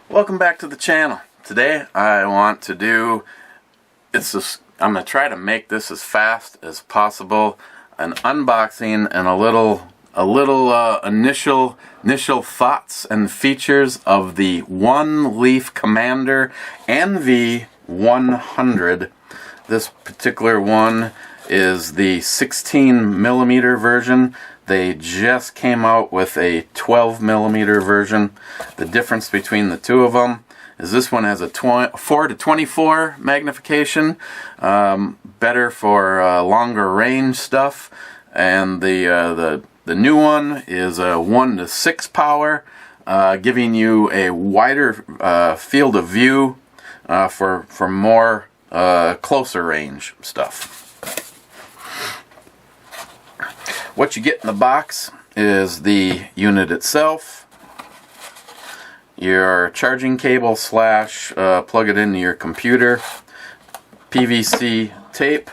Welcome back to the channel. Today I want to do, I'm going to try to make this as fast as possible, an unboxing and a little initial thoughts and features of the oneleaf Commander NV100. This particular one is the 16mm version. They just came out with a 12mm version. The difference between the two of them is this one has a 4 to 24 magnification, better for longer range stuff, and the new one is a 1 to 6 power, giving you a wider field of view for more closer range stuff. What you get in the box is the unit itself, your charging cable slash plug it into your computer, PVC tape,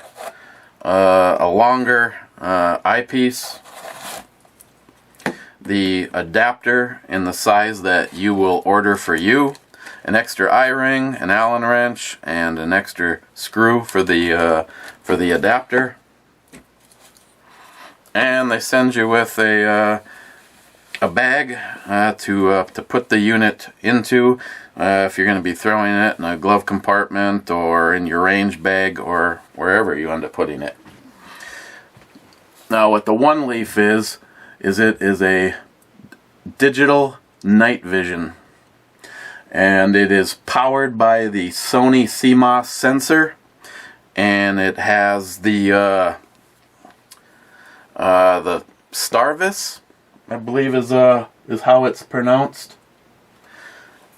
a longer eyepiece, the adapter in the size that you will order for you, an extra eye ring, an Allen wrench, and an extra screw for the adapter. And they send you with a bag to put the unit into if you're going to be throwing it in a glove compartment or in your range bag or wherever you end up putting it. Now, what the oneleaf is it is a digital night vision, and it is powered by the Sony CMOS sensor, and it has the STARVIS, I believe is how it's pronounced.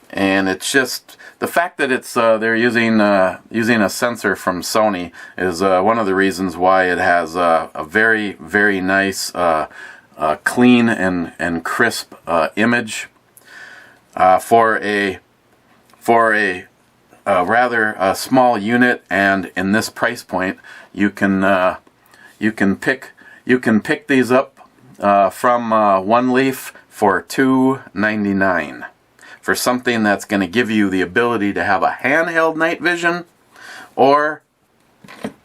And it's just the fact that it's they're using a sensor from Sony is one of the reasons why it has a very, very nice clean and crisp image for a rather small unit. And in this price point, you can pick these up from oneleaf for $2.99 for something that's going to give you the ability to have a handheld night vision, or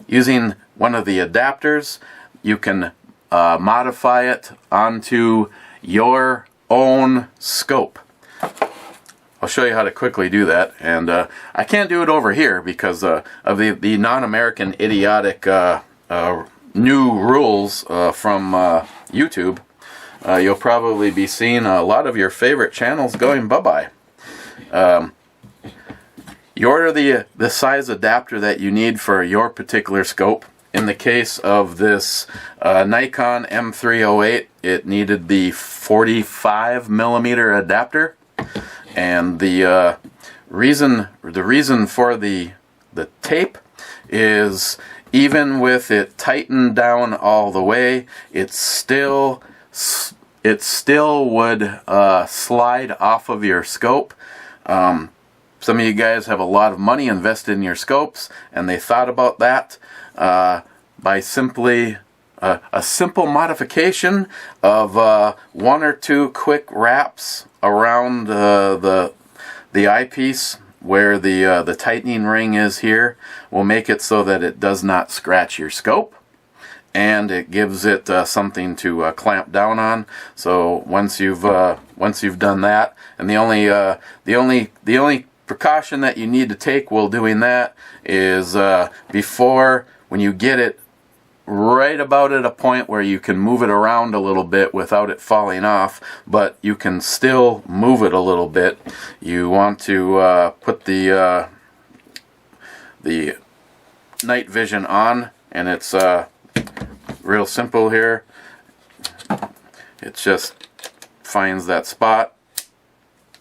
using one of the adapters, you can modify it onto your own scope. I'll show you how to quickly do that, and I can't do it over here because of the non-American idiotic new rules from YouTube. You'll probably be seeing a lot of your favorite channels going bye-bye. You order the size adapter that you need for your particular scope. In the case of this Nikon M308, it needed the 45mm adapter, and the reason for the tape is, even with it tightened down all the way, it still would slide off of your scope. Some of you guys have a lot of money invested in your scopes, and they thought about that by simply a simple modification of 1 or 2 quick wraps around the eyepiece, where the tightening ring is here, will make it so that it does not scratch your scope, and it gives it something to clamp down on. So once you've done that, and the only precaution that you need to take while doing that is when you get it right about at a point where you can move it around a little bit without it falling off, but you can still move it a little bit, you want to put the night vision on, and it's real simple here. It just finds that spot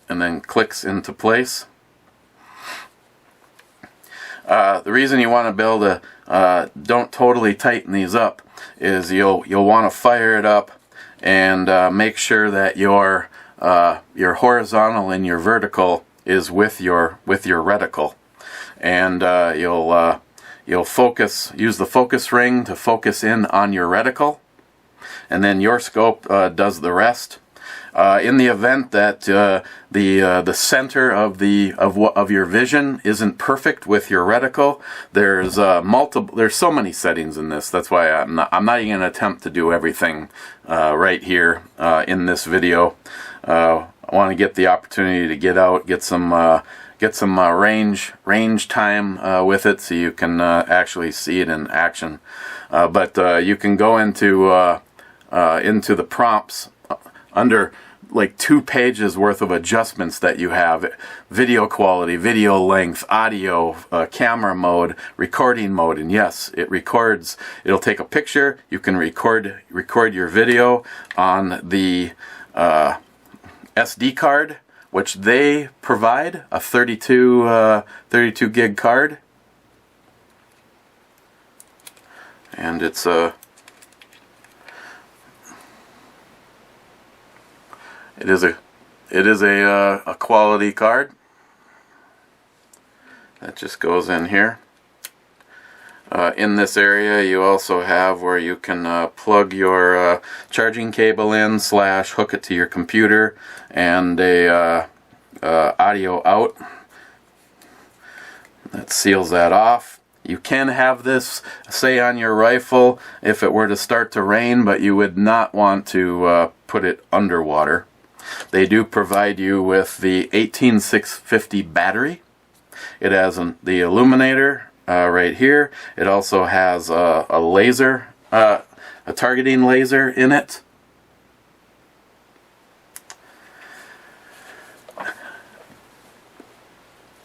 and then clicks into place. The reason you want to be able to don't totally tighten these up is you'll want to fire it up and make sure that your horizontal and your vertical is with your reticle, and you'll use the focus ring to focus in on your reticle, and then your scope does the rest. In the event that the center of your vision isn't perfect with your reticle, there's so many settings in this. That's why I'm not even going to attempt to do everything right here in this video. I want to get the opportunity to get out, get some range time with it, so you can actually see it in action. But you can go into the prompts under like 2 pages worth of adjustments that you have: video quality, video length, audio, camera mode, recording mode. And yes, it records. It'll take a picture. You can record your video on the SD card, which they provide, a 32 gig card, and it's a It is a quality card that just goes in here. In this area, you also have where you can plug your charging cable in / hook it to your computer, and a audio out that seals that off. You can have this, say, on your rifle if it were to start to rain, but you would not want to put it underwater. They do provide you with the 18650 battery. It has the illuminator right here. It also has a laser, a targeting laser in it.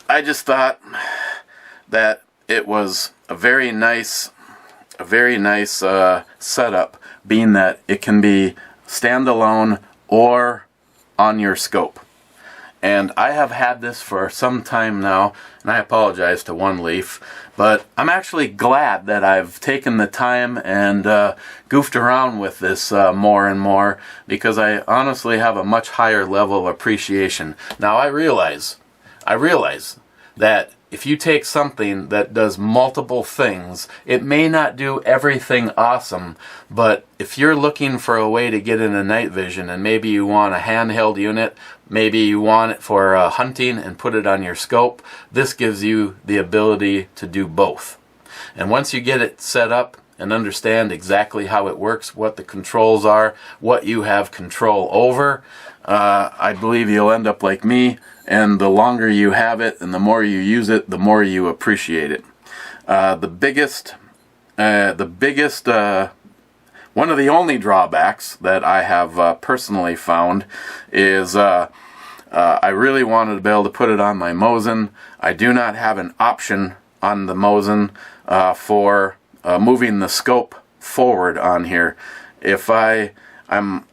I just thought that it was a very nice setup, being that it can be standalone or on your scope. And I have had this for some time now, and I apologize to OneLeaf, but I'm actually glad that I've taken the time and goofed around with this more and more, because I honestly have a much higher level of appreciation. Now I realize that if you take something that does multiple things, it may not do everything awesome, but if you're looking for a way to get into night vision, and maybe you want a handheld unit, maybe you want it for hunting and put it on your scope, this gives you the ability to do both. And once you get it set up and understand exactly how it works, what the controls are, what you have control over, I believe you'll end up like me, and the longer you have it and the more you use it, the more you appreciate it. The biggest, one of the only drawbacks that I have personally found is I really wanted to be able to put it on my Mosin. I do not have an option on the Mosin for moving the scope forward on here. If I'm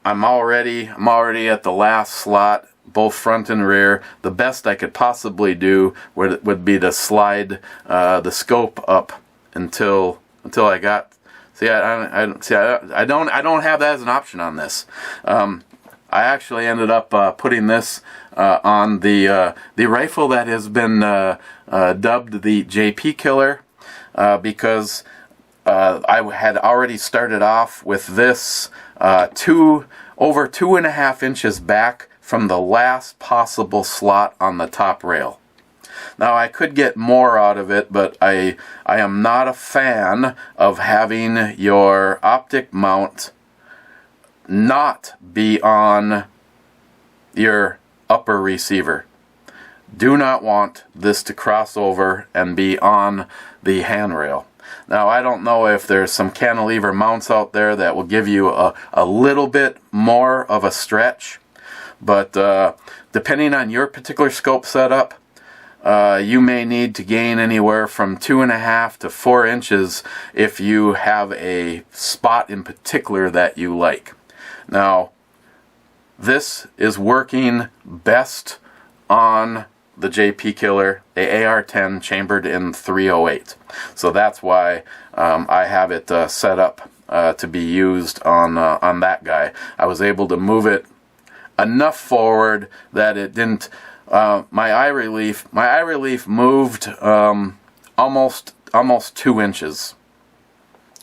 already at the last slot, both front and rear. The best I could possibly do would be to slide the scope up until I got. See, I don't have that as an option on this. I actually ended up putting this on the rifle that has been dubbed the JP Killer, because I had already started off with this over 2.5 inches back from the last possible slot on the top rail. Now I could get more out of it, but I am not a fan of having your optic mount not be on your upper receiver. Do not want this to cross over and be on the handrail. Now I don't know if there's some cantilever mounts out there that will give you a little bit more of a stretch, but depending on your particular scope setup, you may need to gain anywhere from 2.5 to 4 inches if you have a spot in particular that you like. Now, this is working best on the JP Killer, the AR-10 chambered in 308. So that's why I have it set up to be used on that guy. I was able to move it enough forward that it didn't. My eye relief moved almost almost 2 inches,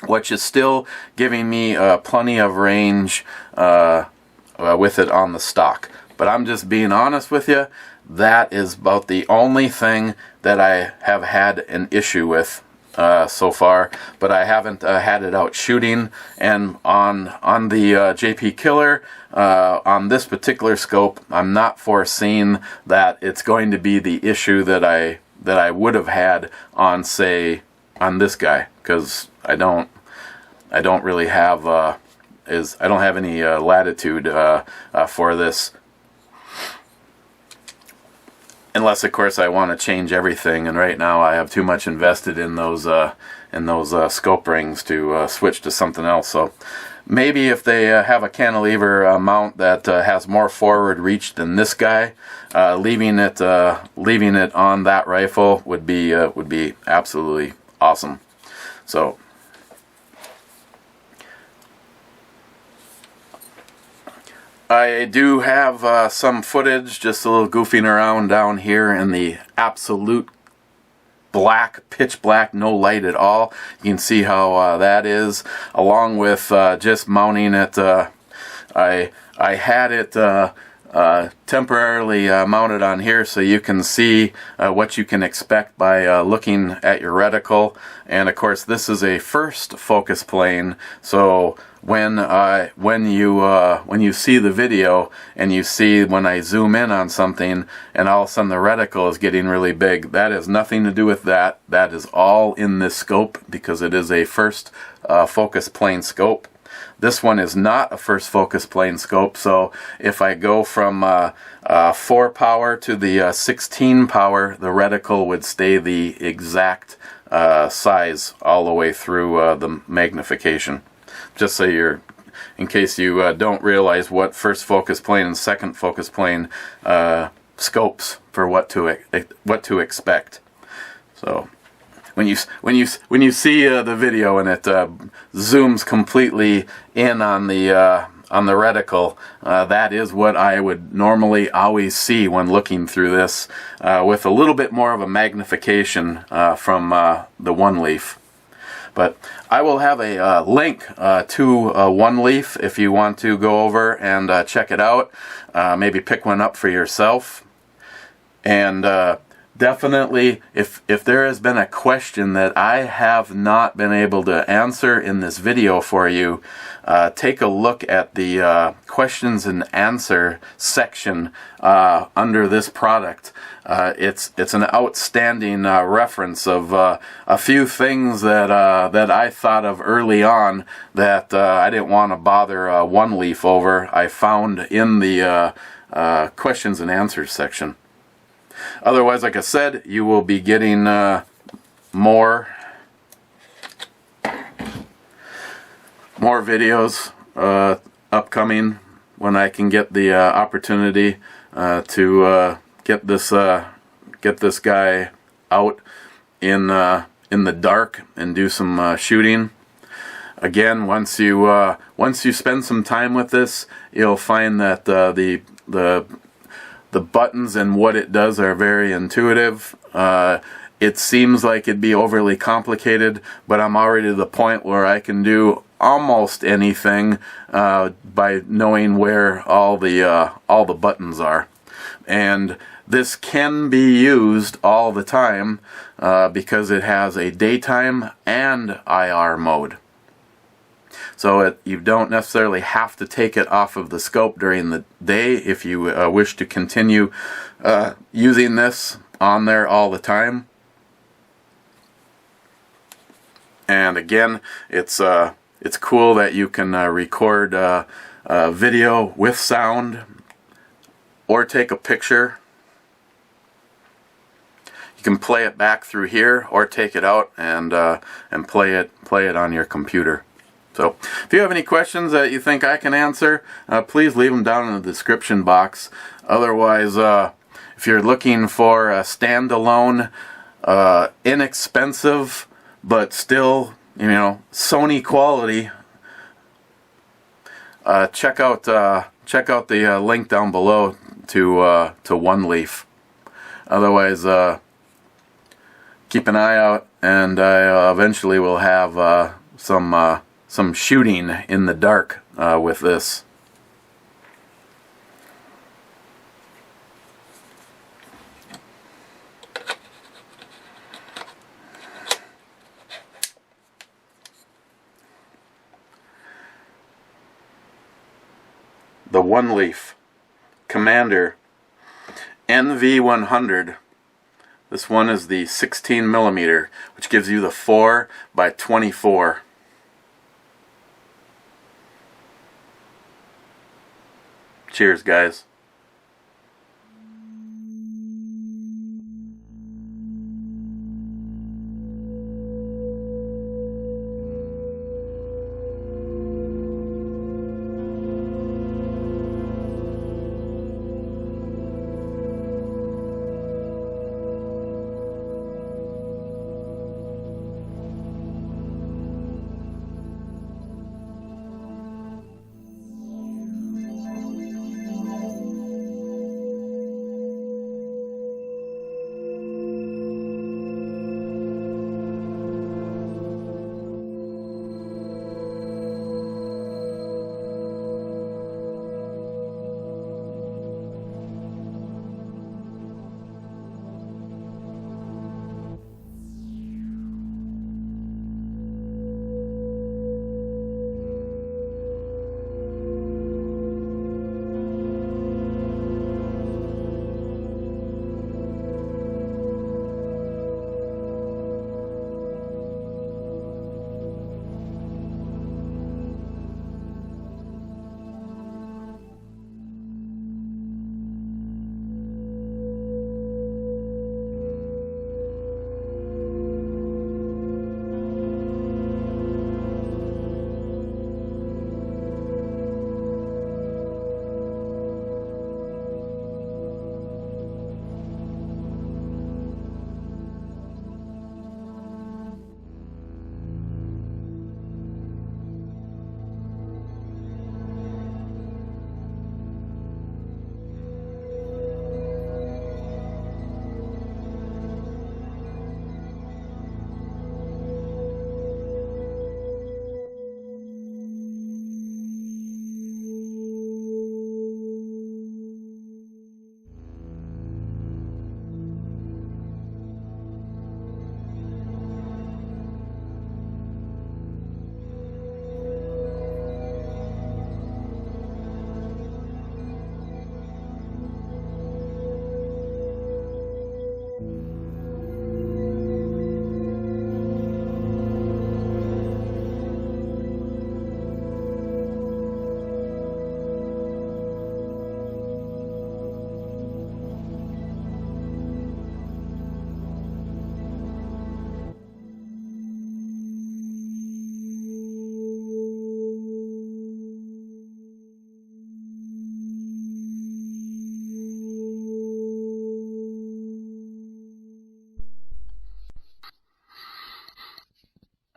which is still giving me plenty of range with it on the stock. But I'm just being honest with you, that is about the only thing that I have had an issue with so far. But I haven't had it out shooting, and on the JP Killer, on this particular scope, I'm not foreseeing that it's going to be the issue that I would have had on, say, on this guy, because I don't really have I don't have any latitude for this, unless of course I want to change everything, and right now I have too much invested in those scope rings to switch to something else. So maybe if they have a cantilever mount that has more forward reach than this guy, leaving it on that rifle would be absolutely awesome. So I do have some footage, just a little goofing around down here in the absolute black, pitch black, no light at all. You can see how that is, along with just mounting it. I had it temporarily mounted on here so you can see what you can expect by looking at your reticle. And of course this is a first focus plane, so when you see the video and you see when I zoom in on something and all of a sudden the reticle is getting really big, that has nothing to do with that. That is all in this scope because it is a first focus plane scope. This one is not a first focus plane scope, so if I go from 4 power to the 16 power, the reticle would stay the exact size all the way through the magnification. Just so you're, in case you don't realize what first focus plane and second focus plane scopes for what to expect. So when you see the video and it zooms completely in on the reticle, that is what I would normally always see when looking through this, with a little bit more of a magnification from the One Leaf. But I will have a link to One Leaf if you want to go over and check it out. Maybe pick one up for yourself. And definitely, if there has been a question that I have not been able to answer in this video for you, take a look at the questions and answer section under this product. It's an outstanding reference of a few things that I thought of early on that I didn't want to bother One Leaf over. I found in the questions and answers section. Otherwise, like I said, you will be getting more videos upcoming when I can get the opportunity to get this guy out in the dark and do some shooting. Again, once you spend some time with this, you'll find that the buttons and what it does are very intuitive. It seems like it'd be overly complicated, but I'm already to the point where I can do almost anything by knowing where all the buttons are. And this can be used all the time because it has a daytime and IR mode. So you don't necessarily have to take it off of the scope during the day if you wish to continue using this on there all the time. And again, it's cool that you can record video with sound or take a picture. You can play it back through here or take it out and play it on your computer. So if you have any questions that you think I can answer, please leave them down in the description box. Otherwise, if you're looking for a standalone, inexpensive, but still, Sony quality, check out the link down below to One Leaf. Otherwise, keep an eye out and I eventually will have some shooting in the dark with this. The oneleaf Commander NV100. This one is the 16mm, which gives you the 4 by 24. Cheers, guys.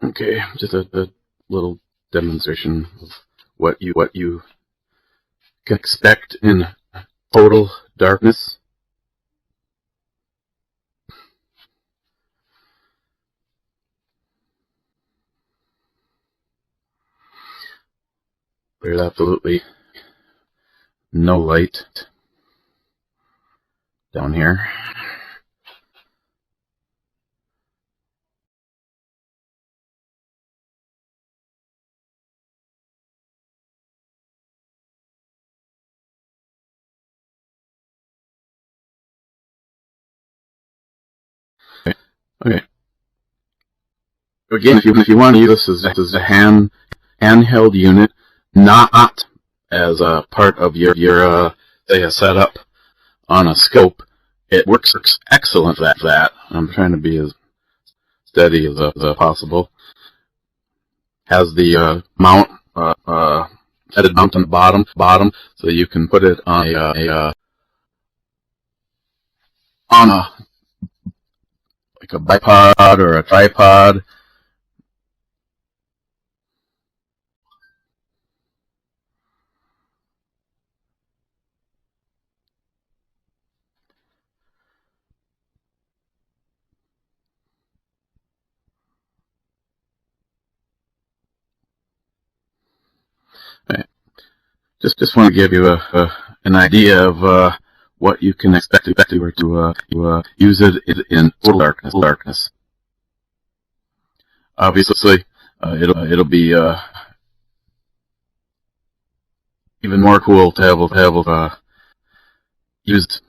Okay, just a little demonstration of what you can expect in total darkness. There's absolutely no light down here. Okay. Again, if you want to use this as a handheld unit, not as a part of your say a setup on a scope, it works excellent at that. I'm trying to be as steady as possible. Has the mount headed mount on the bottom, so you can put it on like a bipod or a tripod. Just want to give you an idea of what you can expect if you were to use it in total darkness. Obviously, it'll be even more cool to have used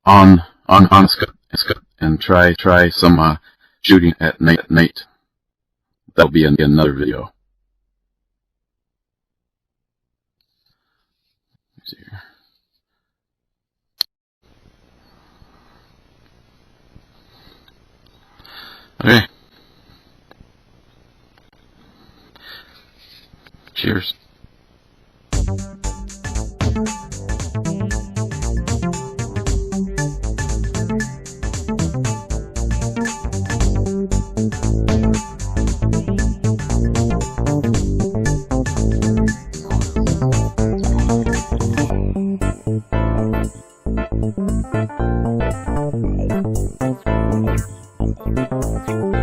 on scope and try some shooting at night. That'll be in another video. Let's see here. Okay. Cheers. Thank you.